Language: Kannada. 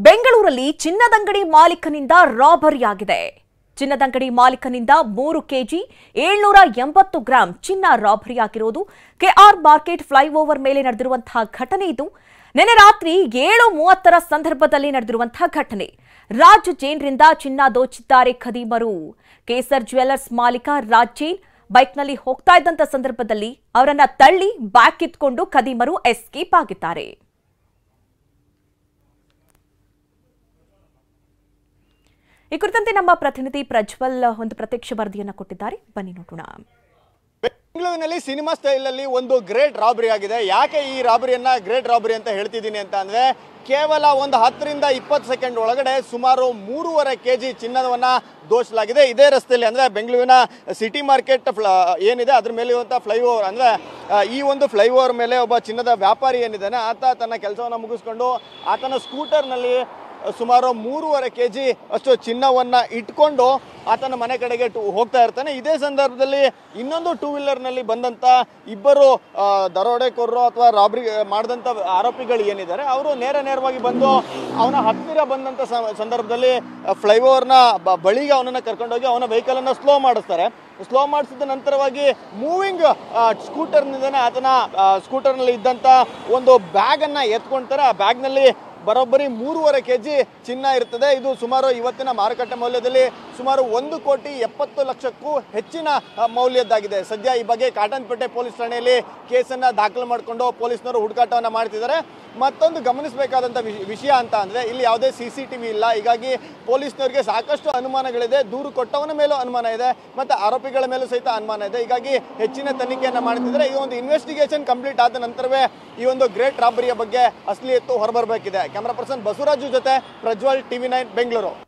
ಬೆಂಗಳೂರಲ್ಲಿ ಚಿನ್ನದಂಗಡಿ ಮಾಲೀಕನಿಂದ ರಾಬರಿ ಆಗಿದೆ. ಚಿನ್ನದಂಗಡಿ ಮಾಲೀಕನಿಂದ 3 ಕೆಜಿ 780 ಗ್ರಾಂ ಚಿನ್ನ ರಾಬರಿ ಆಗಿರೋದು ಕೆಆರ್ ಮಾರ್ಕೆಟ್ ಫ್ಲೈಓವರ್ ಮೇಲೆ ನಡೆದಿರುವಂತಹ ಘಟನೆ ಇದು. ನಿನ್ನೆ ರಾತ್ರಿ 7:30ರ ಸಂದರ್ಭದಲ್ಲಿ ನಡೆದಿರುವಂತಹ ಘಟನೆ. ರಾಜ್ ಜೈನ್ರಿಂದ ಚಿನ್ನ ದೋಚಿದ್ದಾರೆ ಖದೀಮರು. ಕೇಸರ್ ಜ್ಯುವೆಲ್ಲರ್ಸ್ ಮಾಲೀಕ ರಾಜ್ ಜೈನ್ ಬೈಕ್ನಲ್ಲಿ ಹೋಗ್ತಾ ಇದ್ದಂತ ಸಂದರ್ಭದಲ್ಲಿ ಅವರನ್ನ ತಳ್ಳಿ ಬ್ಯಾಗ್ ಕಿತ್ಕೊಂಡು ಖದೀಮರು ಎಸ್ಕೇಪ್ ಆಗಿದ್ದಾರೆ. ಈ ಕುರಿತಂತೆ ನಮ್ಮ ಪ್ರತಿನಿಧಿ ಪ್ರಜ್ವಲ್ ಒಂದು ಪ್ರತ್ಯಕ್ಷ ವರದಿಯನ್ನು ಕೊಟ್ಟಿದ್ದಾರೆ, ಬನ್ನಿ ನೋಡೋಣ. ಬೆಂಗಳೂರಿನಲ್ಲಿ ಸಿನಿಮಾ ಸ್ಟೈಲ್ ಅಲ್ಲಿ ಒಂದು ಗ್ರೇಟ್ ರಾಬರಿ ಆಗಿದೆ. ಯಾಕೆ ಈ ರಾಬರಿಯನ್ನ ಗ್ರೇಟ್ ರಾಬರಿ ಅಂತ ಹೇಳ್ತಿದ್ದೀನಿ ಅಂತ ಅಂದ್ರೆ, ಕೇವಲ ಒಂದು 10 ರಿಂದ 20 ಸೆಕೆಂಡ್ ಒಳಗಡೆ ಸುಮಾರು 3.5 ಕೆಜಿ ಚಿನ್ನವನ್ನ ದೋಚಲಾಗಿದೆ. ಇದೇ ರಸ್ತೆಯಲ್ಲಿ ಅಂದ್ರೆ ಬೆಂಗಳೂರಿನ ಸಿಟಿ ಮಾರ್ಕೆಟ್ ಏನಿದೆ ಅದ್ರ ಮೇಲೆ ಇರುವಂತಹ ಫ್ಲೈಓವರ್ ಅಂದ್ರೆ ಈ ಒಂದು ಫ್ಲೈಓವರ್ ಮೇಲೆ ಒಬ್ಬ ಚಿನ್ನದ ವ್ಯಾಪಾರಿ ಏನಿದ್ದಾನೆ ಆತ ತನ್ನ ಕೆಲಸವನ್ನ ಮುಗಿಸ್ಕೊಂಡು ಆತನ ಸ್ಕೂಟರ್ನಲ್ಲಿ ಸುಮಾರು 3.5 ಕೆಜಿ ಅಷ್ಟು ಚಿನ್ನವನ್ನ ಇಟ್ಕೊಂಡು ಆತನ ಮನೆ ಕಡೆಗೆ ಹೋಗ್ತಾ ಇರ್ತಾನೆ. ಇದೇ ಸಂದರ್ಭದಲ್ಲಿ ಇನ್ನೊಂದು 2 ವೀಲರ್ನಲ್ಲಿ ಬಂದಂತ ಇಬ್ಬರು ದರೋಡೆಕೋರರು ಅಥವಾ ರಾಬರಿ ಮಾಡಿದಂತ ಆರೋಪಿಗಳು ಏನಿದ್ದಾರೆ ಅವರು ನೇರವಾಗಿ ಬಂದು ಅವನ ಹತ್ತಿರ ಬಂದಂತ ಸಂದರ್ಭದಲ್ಲಿ ಫ್ಲೈಓವರ್ನ ಬಳಿಗೆ ಅವನನ್ನ ಕರ್ಕೊಂಡೋಗಿ ಅವನ ವೆಹಿಕಲ್ ಅನ್ನ ಸ್ಲೋ ಮಾಡಿಸ್ತಾರೆ. ಸ್ಲೋ ಮಾಡಿಸಿದ ನಂತರವಾಗಿ ಮೂವಿಂಗ್ ಸ್ಕೂಟರ್ನಿಂದನೇ ಆತನ ಸ್ಕೂಟರ್ನಲ್ಲಿ ಇದ್ದಂತ ಒಂದು ಬ್ಯಾಗ್ ಅನ್ನ ಎತ್ಕೊಳ್ತಾರೆ. ಆ ಬ್ಯಾಗ್ನಲ್ಲಿ ಬರೋಬ್ಬರಿ 3.5 ಕೆಜಿ ಚಿನ್ನ ಇರ್ತದೆ. ಇದು ಸುಮಾರು ಇವತ್ತಿನ ಮಾರುಕಟ್ಟೆ ಮೌಲ್ಯದಲ್ಲಿ ಸುಮಾರು 1,70,00,000ಕ್ಕೂ ಹೆಚ್ಚಿನ ಮೌಲ್ಯದ್ದಾಗಿದೆ. ಸದ್ಯ ಈ ಬಗ್ಗೆ ಕಾಟನ್ಪೇಟೆ ಪೊಲೀಸ್ ಠಾಣೆಯಲ್ಲಿ ಕೇಸನ್ನ ದಾಖಲು ಮಾಡಿಕೊಂಡು ಪೊಲೀಸ್ನವರು ಹುಡುಕಾಟವನ್ನ ಮಾಡ್ತಿದ್ದಾರೆ. ಮತ್ತೊಂದು ಗಮನಿಸಬೇಕಾದಂತ ವಿಷಯ ಅಂತ ಅಂದ್ರೆ, ಇಲ್ಲಿ ಯಾವುದೇ CCTV ಇಲ್ಲ. ಹೀಗಾಗಿ ಪೊಲೀಸ್ನವರಿಗೆ ಸಾಕಷ್ಟು ಅನುಮಾನಗಳಿದೆ. ದೂರು ಕೊಟ್ಟವನ ಮೇಲೂ ಅನುಮಾನ ಇದೆ, ಮತ್ತೆ ಆರೋಪಿಗಳ ಮೇಲೂ ಸಹಿತ ಅನುಮಾನ ಇದೆ. ಹೀಗಾಗಿ ಹೆಚ್ಚಿನ ತನಿಖೆಯನ್ನ ಮಾಡ್ತಿದ್ದಾರೆ. ಈ ಒಂದು ಇನ್ವೆಸ್ಟಿಗೇಷನ್ ಕಂಪ್ಲೀಟ್ ಆದ ನಂತರವೇ ಈ ಒಂದು ಗ್ರೇಟ್ ರಾಬರಿಯ ಬಗ್ಗೆ ಅಸಲಿ ಎತ್ತು ಹೊರಬರಬೇಕಿದೆ. ಕ್ಯಾಮರಾ ಪರ್ಸನ್ ಬಸವರಾಜು ಜೊತೆ ಪ್ರಜ್ವಲ್, TV9 ಬೆಂಗಳೂರು.